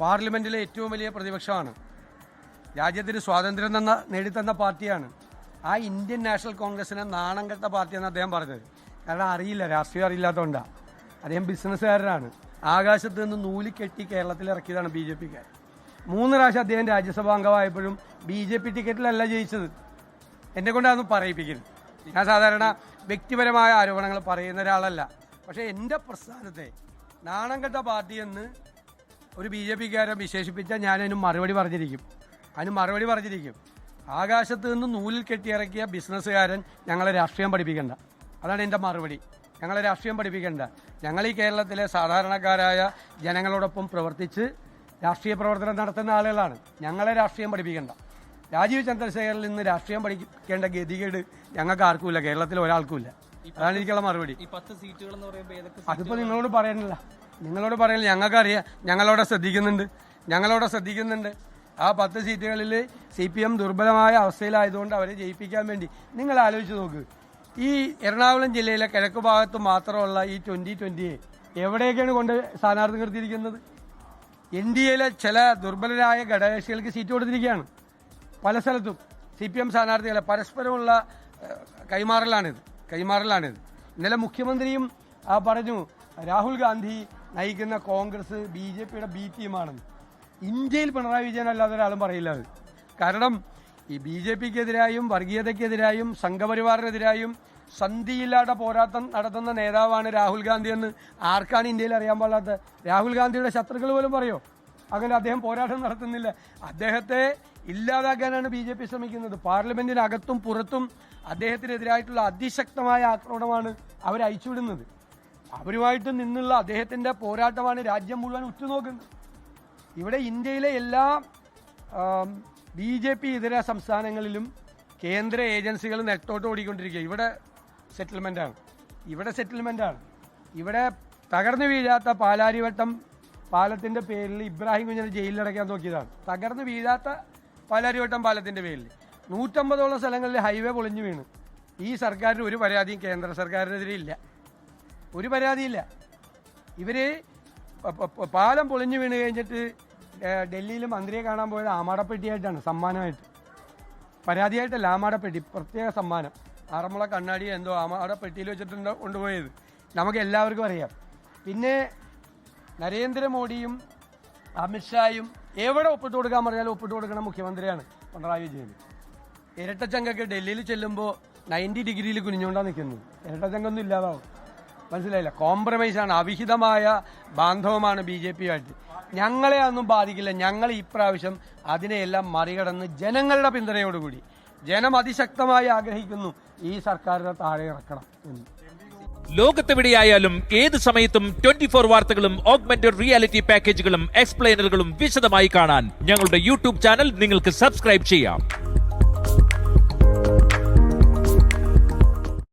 പാർലമെന്റിലെ ഏറ്റവും വലിയ പ്രതിപക്ഷമാണ്. രാജ്യത്തിന് സ്വാതന്ത്ര്യം നേടിത്തന്ന പാർട്ടിയാണ്. ആ ഇന്ത്യൻ നാഷണൽ കോൺഗ്രസിനെ നാണം കെട്ട പാർട്ടിയെന്ന് അദ്ദേഹം പറഞ്ഞത്. കാരണം അറിയില്ല, രാഷ്ട്രീയം അറിയില്ലാത്തതുകൊണ്ടാണ്. അദ്ദേഹം ബിസിനസ്സുകാരനാണ്. ആകാശത്ത് നിന്ന് നൂല് കെട്ടി കേരളത്തിൽ ഇറക്കിയതാണ് ബി ജെ പിക്കാർ. 3 പ്രാവശ്യം അദ്ദേഹം രാജ്യസഭാ അംഗമായപ്പോഴും BJP ടിക്കറ്റിലല്ല ജയിച്ചത്. എന്നെ കൊണ്ട് അതൊന്നും പറയിപ്പിക്കരുത്. ഞാൻ സാധാരണ വ്യക്തിപരമായ ആരോപണങ്ങൾ പറയുന്ന ഒരാളല്ല. പക്ഷേ എൻ്റെ പ്രസ്ഥാനത്തെ നാണം കെട്ട പാർട്ടിയെന്ന് ഒരു BJP കാരൻ വിശേഷിപ്പിച്ചാൽ ഞാനതിന് മറുപടി പറഞ്ഞിരിക്കും. ആകാശത്ത് നിന്ന് നൂലിൽ കെട്ടിയിറക്കിയ ബിസിനസ്സുകാരൻ ഞങ്ങളെ രാഷ്ട്രീയം പഠിപ്പിക്കേണ്ട. അതാണ് എൻ്റെ മറുപടി. ഞങ്ങളെ രാഷ്ട്രീയം പഠിപ്പിക്കേണ്ട. ഞങ്ങൾ ഈ കേരളത്തിലെ സാധാരണക്കാരായ ജനങ്ങളോടൊപ്പം പ്രവർത്തിച്ച് രാഷ്ട്രീയ പ്രവർത്തനം നടത്തുന്ന ആളുകളാണ്. ഞങ്ങളെ രാഷ്ട്രീയം പഠിപ്പിക്കേണ്ട. രാജീവ് ചന്ദ്രശേഖറിൽ നിന്ന് രാഷ്ട്രീയം പഠിക്കേണ്ട ഗതികേട് ഞങ്ങൾക്ക് ആർക്കുമില്ല, കേരളത്തിൽ ഒരാൾക്കുമില്ല. അതാണ് എനിക്കുള്ള മറുപടി. അതിപ്പോൾ നിങ്ങളോട് പറയണില്ല. ഞങ്ങൾക്കറിയാം. ഞങ്ങളോടെ ശ്രദ്ധിക്കുന്നുണ്ട്. ആ 10 സീറ്റുകളിൽ CPM ദുർബലമായ അവസ്ഥയിലായതുകൊണ്ട് അവരെ ജയിപ്പിക്കാൻ വേണ്ടി നിങ്ങൾ ആലോചിച്ച് നോക്ക്. ഈ എറണാകുളം ജില്ലയിലെ കിഴക്ക് ഭാഗത്ത് മാത്രമുള്ള ഈ 2020 എവിടെയൊക്കെയാണ് കൊണ്ട് സ്ഥാനാർത്ഥി നിർത്തിയിരിക്കുന്നത്? NDAയിലെ ചില ദുർബലരായ ഘടകകക്ഷികൾക്ക് സീറ്റ് കൊടുത്തിരിക്കുകയാണ്. പല സ്ഥലത്തും CPM സ്ഥാനാർത്ഥികളെ പരസ്പരമുള്ള കൈമാറലാണിത്. ഇന്നലെ മുഖ്യമന്ത്രിയും പറഞ്ഞു രാഹുൽ ഗാന്ധി നയിക്കുന്ന കോൺഗ്രസ് BJPയുടെ B ടീമാണെന്ന്. ഇന്ത്യയിൽ പിണറായി വിജയൻ അല്ലാതെ ഒരാളും പറയില്ല അത്. കാരണം ഈ BJPക്കെതിരായും വർഗീയതയ്ക്കെതിരായും സംഘപരിവാറിനെതിരായും സന്ധിയില്ലാത്ത പോരാട്ടം നടത്തുന്ന നേതാവാണ് രാഹുൽ ഗാന്ധി എന്ന് ആർക്കാണ് ഇന്ത്യയിൽ അറിയാൻ പാടില്ലാത്ത? രാഹുൽ ഗാന്ധിയുടെ ശത്രുക്കൾ പോലും പറയോ അങ്ങനെ അദ്ദേഹം പോരാട്ടം നടത്തുന്നില്ല? അദ്ദേഹത്തെ ഇല്ലാതാക്കാനാണ് BJP ശ്രമിക്കുന്നത്. പാർലമെന്റിനകത്തും പുറത്തും അദ്ദേഹത്തിനെതിരായിട്ടുള്ള അതിശക്തമായ ആക്രമണമാണ് അവർ അയച്ചുവിടുന്നത്. അവരുമായിട്ട് നിന്നുള്ള അദ്ദേഹത്തിന്റെ പോരാട്ടമാണ് രാജ്യം മുഴുവൻ ഉറ്റുനോക്കുന്നത്. ഇവിടെ ഇന്ത്യയിലെ എല്ലാ BJP ഇതര സംസ്ഥാനങ്ങളിലും കേന്ദ്ര ഏജൻസികൾ നെട്ടോട്ട് ഓടിക്കൊണ്ടിരിക്കുക. ഇവിടെ സെറ്റിൽമെന്റാണ്. ഇവിടെ തകർന്നു വീഴാത്ത പാലാരിവട്ടം പാലത്തിന്റെ പേരിൽ ഇബ്രാഹിം കുഞ്ഞിനെ ജയിലിലടയ്ക്കാൻ നോക്കിയതാണ്. തകർന്നു വീഴാത്ത പാലാരിവട്ടം പാലത്തിന്റെ പേരിൽ 150ഓളം സ്ഥലങ്ങളിൽ ഹൈവേ പൊളിഞ്ഞു വീണ്. ഈ സർക്കാരിന് ഒരു പരാതിയും കേന്ദ്ര സർക്കാരിനെതിരെ ഇല്ല. ഒരു പരാതിയില്ല. ഇവര് പാലം പൊളിഞ്ഞു വീണ് കഴിഞ്ഞിട്ട് ഡൽഹിയിൽ മന്ത്രിയെ കാണാൻ പോയത് ആമാടപ്പെട്ടിയായിട്ടാണ്, സമ്മാനമായിട്ട്. പരാതിയായിട്ടല്ല, ആമാടപ്പെട്ടി പ്രത്യേക സമ്മാനം. ആറന്മുള കണ്ണാടി എന്തോ ആമാടപ്പെട്ടിയിൽ വെച്ചിട്ടുണ്ട് കൊണ്ടുപോയത്. നമുക്ക് എല്ലാവർക്കും അറിയാം. പിന്നെ നരേന്ദ്രമോദിയും അമിത്ഷായും എവിടെ ഒപ്പിട്ട് കൊടുക്കാൻ പറഞ്ഞാലും ഒപ്പിട്ട് കൊടുക്കണ മുഖ്യമന്ത്രിയാണ് പിണറായി വിജയൻ. ഇരട്ടച്ചങ്കൊക്കെ ഡൽഹിയിൽ ചെല്ലുമ്പോൾ 90 ഡിഗ്രിയിൽ കുനിഞ്ഞുകൊണ്ടാണ് നിൽക്കുന്നത്. ഇരട്ടച്ചങ്കൊന്നും ഇല്ലാതാവും. മനസ്സിലായില്ല. കോംപ്രമൈസാണ്, അവിഹിതമായ ബാന്ധവമാണ് BJPയുമായിട്ട്. ഞങ്ങളെ ഒന്നും ബാധിക്കില്ല. ഞങ്ങൾ ഇപ്രാവശ്യം അതിനെയെല്ലാം മറികടന്ന് ജനങ്ങളുടെ പിന്തുണയോടുകൂടി, ജനം അതിശക്തമായി ആഗ്രഹിക്കുന്നു ഈ സർക്കാരിനെ താഴെ ഇറക്കണം എന്ന്. ലോകത്തെവിടെയായാലും ഏത് സമയത്തും 24 വാർത്തകളും ഓഗ്മെന്റഡ് റിയാലിറ്റി പാക്കേജുകളും എക്സ്പ്ലെയിനറുകളും വിശദമായി കാണാൻ ഞങ്ങളുടെ YouTube ചാനൽ നിങ്ങൾക്ക് സബ്സ്ക്രൈബ് ചെയ്യാം.